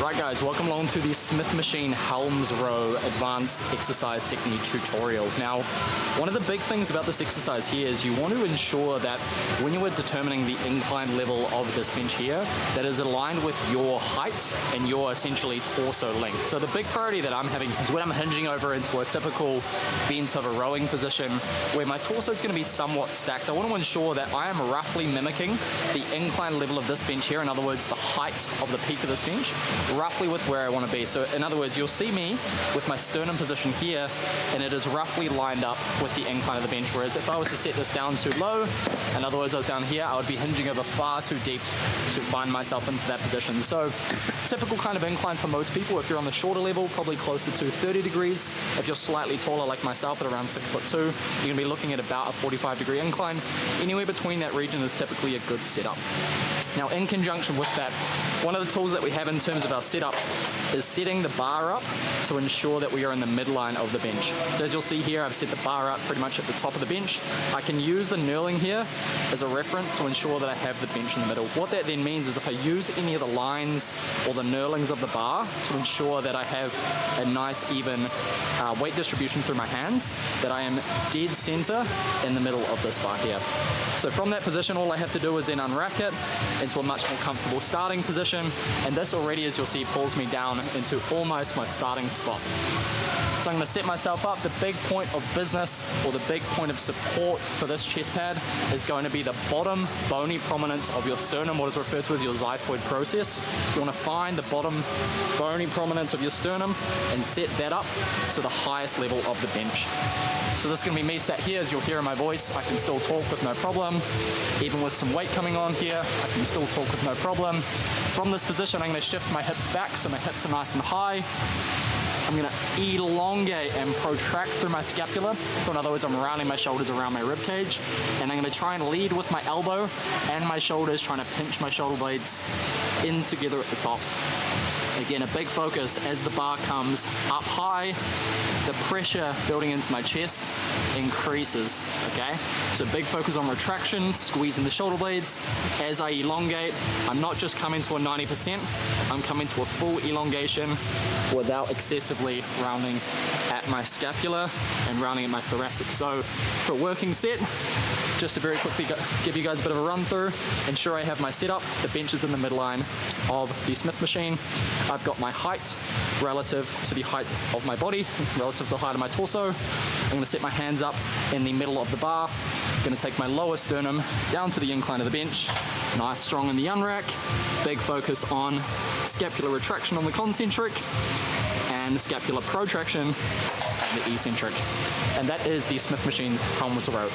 Right guys, welcome along to the Smith Machine Helms Row Advanced Exercise Technique Tutorial. Now, one of the big things about this exercise here is you want to ensure that when you are determining the incline level of this bench here, that is aligned with your height and your essentially torso length. So the big priority that I'm having is when I'm hinging over into a typical bent over rowing position where my torso is going to be somewhat stacked. I want to ensure that I am roughly mimicking the incline level of this bench here, in other words, the height of the peak of this bench, roughly with where I want to be. So in other words, you'll see me with my sternum position here, and it is roughly lined up with the incline of the bench. Whereas if I was to set this down too low, in other words, I was down here, I would be hinging over far too deep to find myself into that position. So typical kind of incline for most people, if you're on the shorter level, probably closer to 30 degrees. If you're slightly taller like myself at around 6'2", you're going to be looking at about a 45-degree incline. Anywhere between that region is typically a good setup. Now, in conjunction with that, one of the tools that we have in terms of our setup is setting the bar up to ensure that we are in the midline of the bench. So as you'll see here, I've set the bar up pretty much at the top of the bench. I can use the knurling here as a reference to ensure that I have the bench in the middle. What that then means is if I use any of the lines or the knurlings of the bar to ensure that I have a nice even weight distribution through my hands, that I am dead center in the middle of this bar here. So from that position, all I have to do is then unrack it into a much more comfortable starting position, and this already, as you'll see, pulls me down into almost my starting spot. So I'm going to set myself up. The big point of business, or the big point of support for this chest pad, is going to be the bottom bony prominence of your sternum, what is referred to as your xiphoid process. You want to find the bottom bony prominence of your sternum and set that up to the highest level of the bench. So this is going to be me sat here. As you'll hear in my voice, I can still talk with no problem. Even with some weight coming on here, I can still talk with no problem. From this position, I'm going to shift my hips back so my hips are nice and high. I'm going to elongate and protract through my scapula. So in other words, I'm rounding my shoulders around my rib cage, and I'm going to try and lead with my elbow and my shoulders, trying to pinch my shoulder blades in together at the top. Again, a big focus as the bar comes up high, the pressure building into my chest increases, okay? So big focus on retraction, squeezing the shoulder blades. As I elongate, I'm not just coming to a 90%, I'm coming to a full elongation without excessively rounding at my scapula and rounding at my thoracic. So for a working set, just to very quickly give you guys a bit of a run through, ensure I have my setup. The bench is in the midline of the Smith machine. I've got my height relative to the height of my body, relative to the height of my torso. I'm going to set my hands up in the middle of the bar. I'm going to take my lower sternum down to the incline of the bench. Nice, strong in the unrack. Big focus on scapular retraction on the concentric and scapular protraction at the eccentric. And that is the Smith machine's Helms Row.